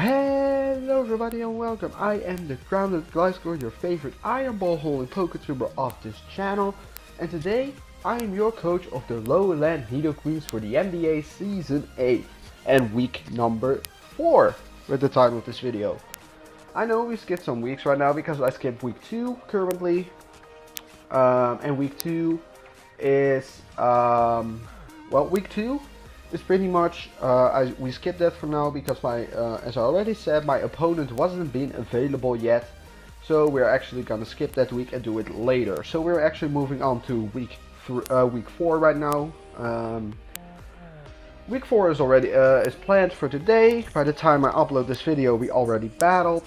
Hello everybody and welcome. I am the Grounded Glycor, your favorite iron ball holding PokeTuber of this channel, and today I am your coach of the Lowland Nido Queens for the MBA Season 8 and week number 4 with the title of this video. I know we skipped some weeks right now because I skipped week 2 currently, and week 2 is, week 2 is pretty much, we skipped that for now because as I already said, my opponent wasn't being available yet. So we're actually gonna skip that week and do it later. So we're actually moving on to week 4 right now. Week 4 is already is planned for today. By the time I upload this video, we already battled.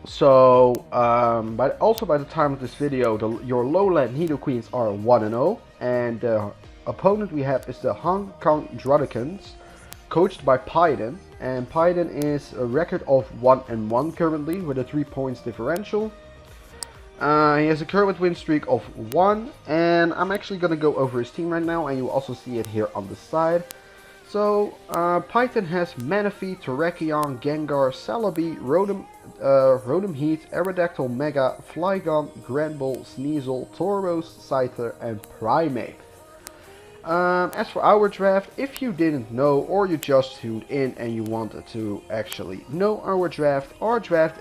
So, but also by the time of this video, your Lowland Nido Queens are 1-0, and the opponent we have is the Hong Kong Druddigons, coached by Python, and Python is a record of 1-1 currently with a 3 points differential. He has a current win streak of 1, and I'm actually gonna go over his team right now, and you also see it here on the side. So Python has Manaphy, Terrakion, Gengar, Celebi, Rotom Heat, Aerodactyl, Mega, Flygon, Granbull, Sneasel, Tauros, Scyther, and Primeape. As for our draft, if you didn't know or you just tuned in and you wanted to actually know our draft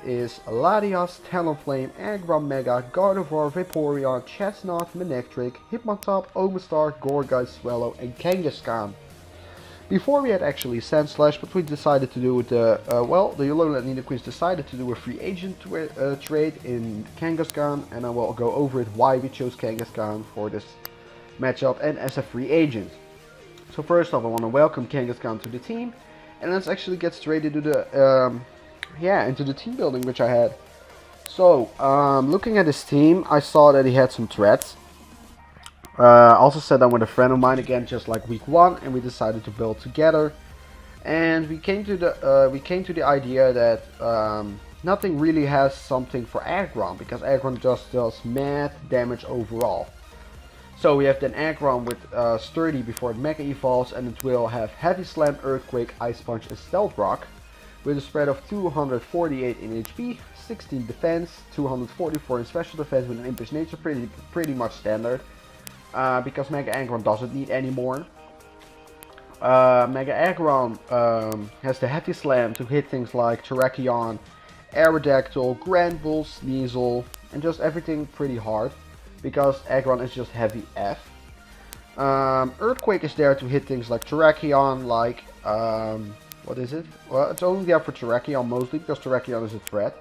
is Latias, Talonflame, Aggron Mega, Gardevoir, Vaporeon, Chestnut, Manectric, Hitmontop, Omastar, Gourgeist, Swallow, and Kangaskhan. Before we had actually Sandslash, but we decided to do the Lowland Nido Queens decided to do a free agent trade in Kangaskhan, and I will go over it why we chose Kangaskhan for this matchup and as a free agent. So first off, I want to welcome Kangaskhan to the team, and let's actually get straight into the into the team building which I had. So looking at his team, I saw that he had some threats. Also sat down with a friend of mine again, just like week 1, and we decided to build together. And we came to the idea that nothing really has something for Aggron, because Aggron just does mad damage overall. So we have then Aggron with Sturdy before it Mega Evolves, and it will have Heavy Slam, Earthquake, Ice Punch, and Stealth Rock, with a spread of 248 in HP, 16 defense, 244 in special defense with an Impish Nature, pretty much standard. Because Mega Aggron doesn't need any more. Mega Aggron has the Heavy Slam to hit things like Terrakion, Aerodactyl, Granbull, Sneasel, and just everything pretty hard, because Aggron is just heavy F. Earthquake is there to hit things like Terrakion, like, what is it? Well, it's only there for Terrakion mostly, because Terrakion is a threat.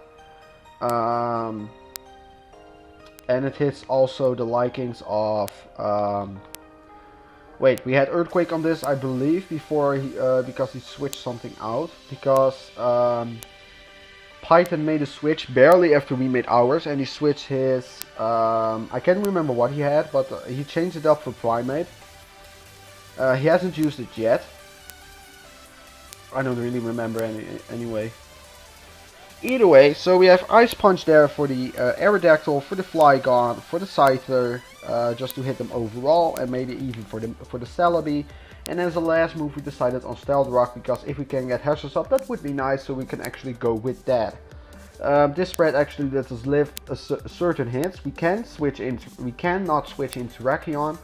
And it hits also the likings of, wait, we had Earthquake on this, I believe, before because he switched something out, because Python made a switch barely after we made ours, and he switched his, I can't remember what he had, but he changed it up for Primeape. He hasn't used it yet. I don't really remember anyway. Either way, so we have Ice Punch there for the Aerodactyl, for the Flygon, for the Scyther, just to hit them overall, and maybe even for the Celebi. And as a last move, we decided on Stealth Rock, because if we can get Hashers up, that would be nice, so we can actually go with that. This spread actually lets us live certain hits. We cannot switch into Terrakion,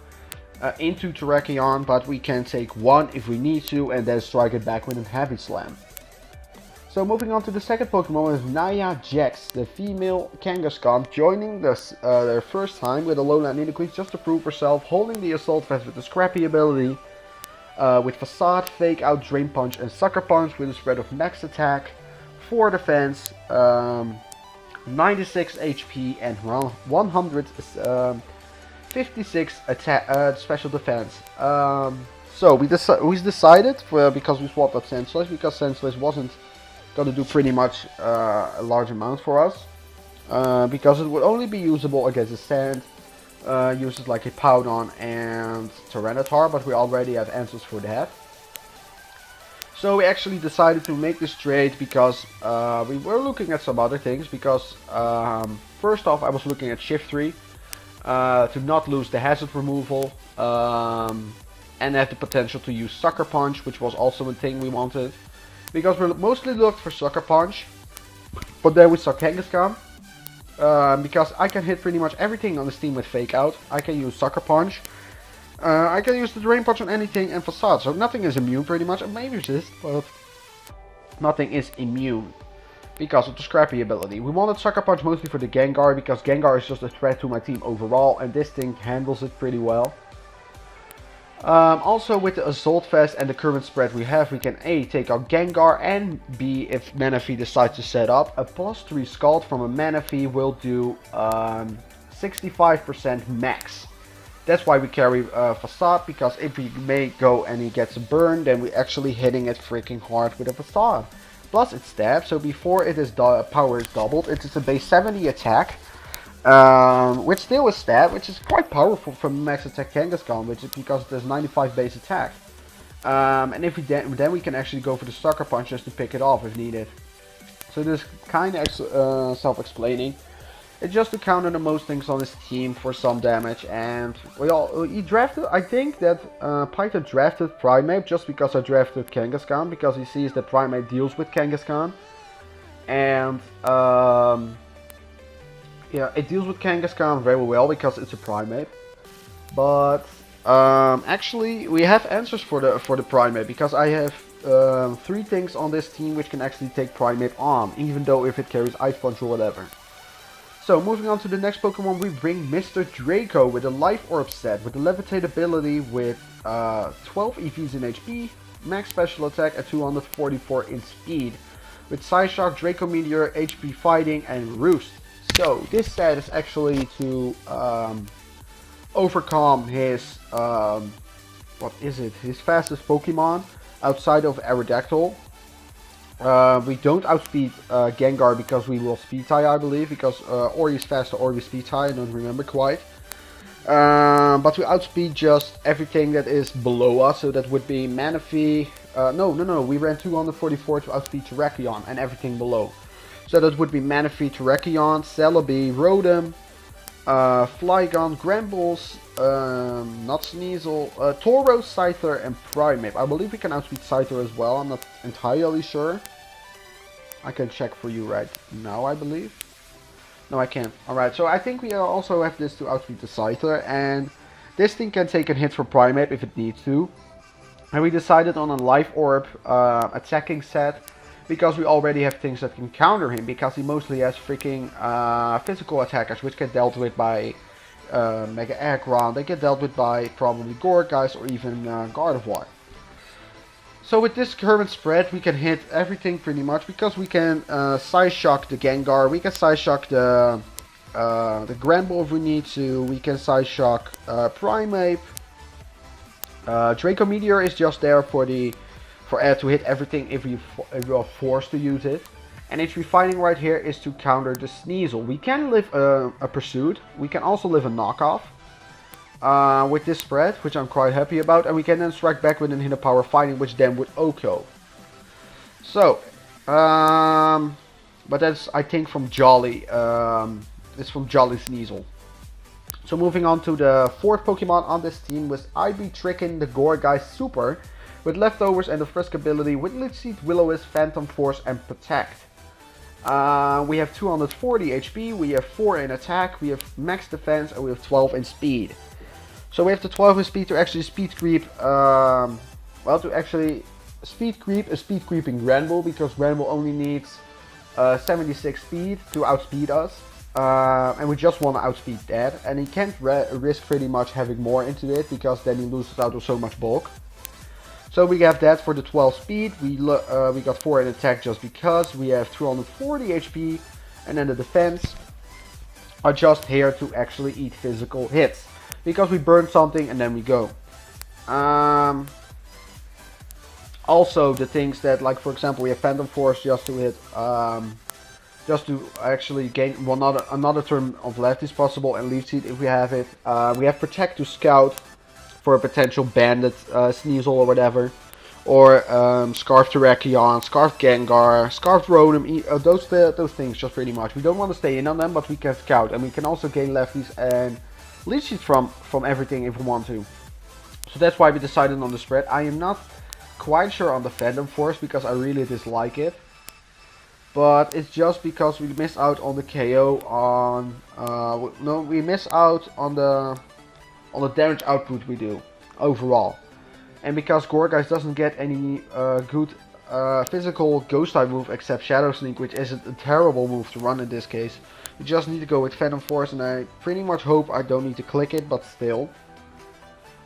but we can take one if we need to, and then strike it back with a Heavy Slam. So moving on to the second Pokemon is Naya Jax, the female Kangaskhan, joining their first time with a Lowland Nido Queens just to prove herself, holding the Assault Vest with the Scrappy ability, with Facade, Fake Out, Drain Punch, and Sucker Punch with a spread of max attack, 4 defense, 96 HP, and 156 special defense. So we decided, because we swapped out Sandslash, because Sandslash wasn't gonna do pretty much a large amount for us, because it would only be usable against the sand uses like a Powdon and Tyranitar, but we already have answers for that. So we actually decided to make this trade because we were looking at some other things, because first off, I was looking at Shift 3 to not lose the hazard removal, and have the potential to use Sucker Punch, which was also a thing we wanted. because we mostly looked for Sucker Punch, but then we saw Kangaskhan. Because I can hit pretty much everything on this team with Fake Out. I can use Sucker Punch. I can use the Drain Punch on anything and Facade. So nothing is immune pretty much. It may resist, but nothing is immune because of the Scrappy ability. We wanted Sucker Punch mostly for the Gengar because Gengar is just a threat to my team overall. And this thing handles it pretty well. Also with the Assault Vest and the current spread we have, we can A, take out Gengar, and B, if Manaphy decides to set up, a +3 Scald from a Manaphy will do 65% max. That's why we carry Facade, because if we may go and he gets a burn, then we're actually hitting it freaking hard with a Facade. Plus it's stab, so before it is power is doubled, it is a base 70 attack. Which still is stab, which is quite powerful from max attack Kangaskhan, which is because there's 95 base attack. And if we then we can actually go for the Sucker Punch just to pick it off if needed. So this is kind of self-explaining. It's just to counter the most things on his team for some damage. And he drafted, I think that Python drafted Primeape just because I drafted Kangaskhan, because he sees that Primeape deals with Kangaskhan. And yeah, it deals with Kangaskhan very well because it's a Primeape. But actually, we have answers for the Primeape, because I have 3 things on this team which can actually take Primeape on, even though if it carries Ice Punch or whatever. So moving on to the next Pokemon, we bring Mr. Draco with a Life Orb set with a Levitate ability with 12 EVs in HP, max special attack at 244 in speed, with Psyshock, Draco Meteor, HP Fighting, and Roost. So this set is actually to overcome his, what is it, his fastest Pokemon outside of Aerodactyl. We don't outspeed Gengar because we will speed tie, I believe, because or he's faster or we speed tie, I don't remember quite. But we outspeed just everything that is below us, so that would be Manaphy, no, we ran 244 to outspeed Terrakion and everything below. So that would be Manaphy, Terrakion, Celebi, Rotom, Flygon, Grambles, not Sneasel, Tauros, Scyther, and Primeape. I believe we can outspeed Scyther as well, I'm not entirely sure. I can check for you right now, I believe. No, I can't. Alright, so I think we also have this to outspeed the Scyther, and this thing can take a hit from Primeape if it needs to. And we decided on a Life Orb attacking set, because we already have things that can counter him, because he mostly has freaking physical attackers, which get dealt with by Mega Aggron. They get dealt with by probably Gourgeist or even Gardevoir. So with this current spread, we can hit everything pretty much, because we can Psyshock the Gengar, we can Psyshock the Granbull if we need to, we can Psyshock Primeape. Draco Meteor is just there for air to hit everything if we are forced to use it. And HP Fighting right here is to counter the Sneasel. We can live a Pursuit. We can also live a Knockoff with this spread, which I'm quite happy about. And we can then strike back with an Hidden Power Fighting, which then would OHKO. So, but that's, I think, from Jolly. It's from Jolly Sneasel. So moving on to the 4th Pokemon on this team was IB Trickin' the Gourgeist Super, with Leftovers and the Frisk ability with Leech Seed, Will-O-Wisp, Phantom Force, and Protect. We have 240 HP, we have 4 in attack, we have max defense, and we have 12 in speed. So we have the 12 in speed to actually speed creep, well, to actually speed creep a speed creeping Granbull, because Granbull only needs 76 speed to outspeed us. And we just want to outspeed that, and he can't risk pretty much having more into it, because then he loses out of so much bulk. So we have that for the 12 speed, we got 4 in attack just because, we have 240 HP, and then the defense are just here to actually eat physical hits, because we burn something and then we go. Also the things that, like for example, we have Phantom Force just to hit, just to actually gain another turn of left is possible, and Leaf Seed if we have it. We have Protect to scout for a potential Bandit Sneasel or whatever, or Scarf Terrakion, Scarf Gengar, Scarf Rotom, those things just pretty much. We don't want to stay in on them, but we can scout, and we can also gain lefties and Leech Seed from everything if we want to. So that's why we decided on the spread. I am not quite sure on the Phantom Force because I really dislike it. But it's just because we miss out on the KO on no, we miss out on the damage output we do overall. And because Gorgeist doesn't get any good physical ghost type move except Shadow Sneak, which is a terrible move to run in this case. We just need to go with Phantom Force, and I pretty much hope I don't need to click it, but still.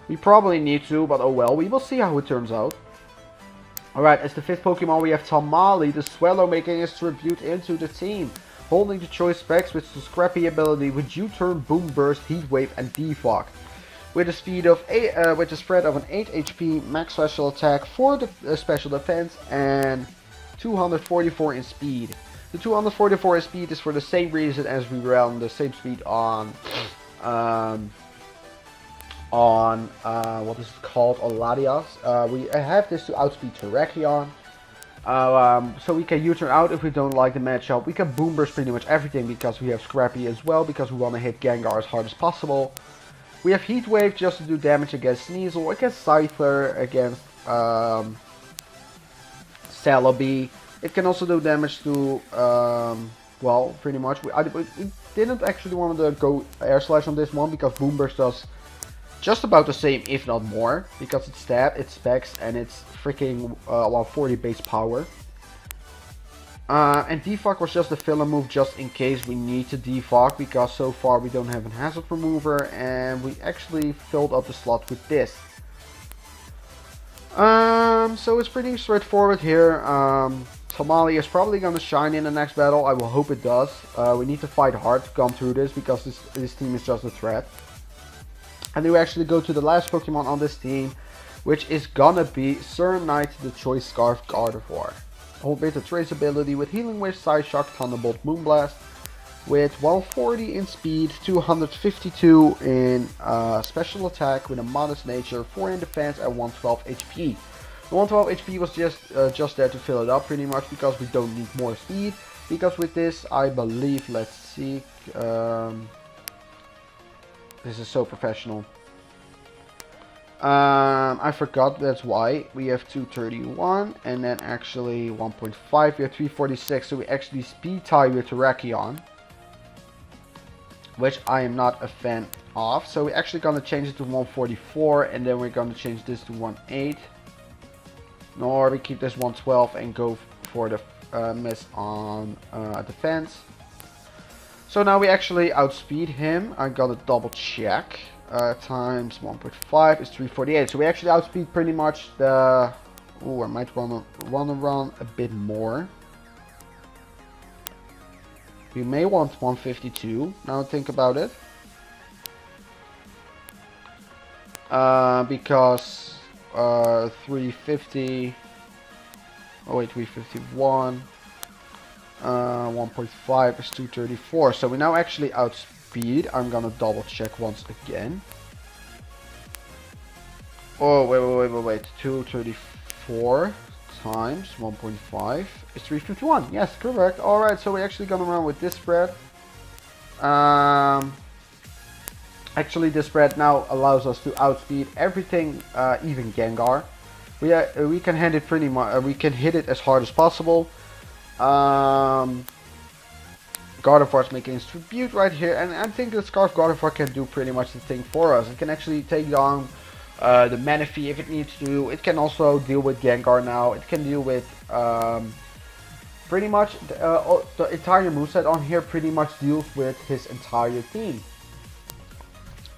We probably need to, but oh well, we will see how it turns out. Alright, as the 5th Pokemon we have Tamale, the Swallow, making his tribute into the team. Holding the choice specs with the scrappy ability with U-turn, Boom Burst, Heat Wave and Defog. With a speed of with a spread of an 8 HP, max special attack, 4 special defense, and 244 in speed. The 244 in speed is for the same reason as we ran the same speed on what is it called, on Latias. We have this to outspeed Terrakion. So we can U-turn out if we don't like the matchup. We can Boom Burst pretty much everything because we have Scrappy as well, because we want to hit Gengar as hard as possible. We have Heat Wave just to do damage against Sneasel, against Scyther, against Celebi. It can also do damage to, well, pretty much. We didn't actually want to go Air Slash on this one because Boom Burst does just about the same, if not more, because it's stat, it's specs, and it's freaking 140 base power. And defog was just a filler move just in case we need to defog, because so far we don't have a hazard remover, and we actually filled up the slot with this. So it's pretty straightforward here. Tamale is probably going to shine in the next battle. I will hope it does. We need to fight hard to come through this because this team is just a threat. And then we actually go to the last Pokemon on this team, which is gonna be Sir Knight, the Choice Scarf Gardevoir. Hold bit of trace ability with Healing Wish, Side Shock, Thunderbolt, Moonblast. With 140 in speed, 252 in special attack with a modest nature, 4 in defense and 112 HP. The 112 HP was just there to fill it up pretty much because we don't need more speed. Because with this, I believe, let's see, this is so professional. I forgot, that's why. We have 231 and then actually 1.5, we have 346, so we actually speed tie with Terrakion, which I am not a fan of. So we're actually gonna change it to 144 and then we're gonna change this to 18. Nor we keep this 112 and go for the miss on defense. So now we actually outspeed him. I gotta double check. Times 1.5 is 348. So we actually outspeed pretty much the... Oh, I might wanna run a bit more. We may want 152. Now think about it. Because 350. Oh wait, 351. 1.5 is 234. So we now actually outspeed. I'm gonna double check once again. Oh wait. 234 times 1.5 is 351. Yes, correct. Alright, so we're actually gonna run with this spread. Actually, this spread now allows us to outspeed everything, even Gengar. We can hit it pretty much. We can hit it as hard as possible. Gardevoir is making its tribute right here, and I think the Scarf Gardevoir can do pretty much the thing for us. It can actually take down the Manaphy if it needs to. It can also deal with Gengar now. It can deal with pretty much the entire moveset on here. Pretty much deals with his entire team.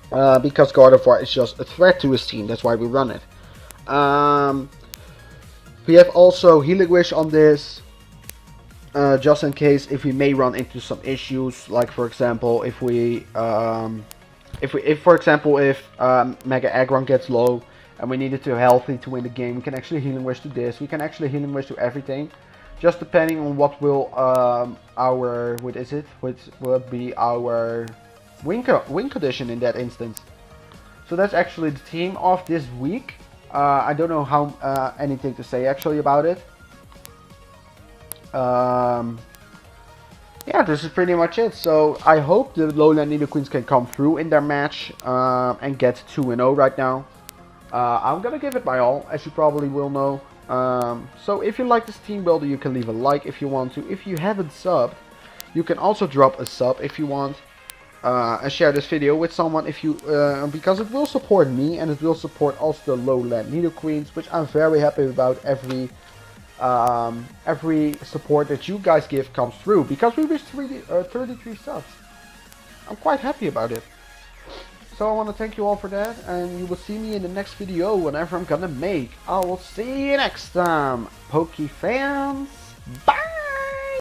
Because Gardevoir is just a threat to his team, that's why we run it. We have also Healing Wish on this, just in case if we may run into some issues, like for example if Mega Aggron gets low and we needed to healthy to win the game, we can actually Healing Wish to this. We can actually Healing Wish to everything, just depending on what will will be our win condition in that instance. So that's actually the team of this week. I don't know how anything to say actually about it. Yeah, this is pretty much it. So I hope the Lowland Nidoqueens can come through in their match and get 2-0 right now. I'm gonna give it my all, as you probably will know. So if you like this team builder, you can leave a like if you want to. If you haven't subbed, you can also drop a sub if you want. And share this video with someone if you because it will support me, and it will support also the lowland Nido Queens, which I'm very happy about. Every support that you guys give comes through, because we reached 33 subs. I'm quite happy about it. So I want to thank you all for that, and you will see me in the next video whenever I'm gonna make. I will see you next time, Poke fans. Bye!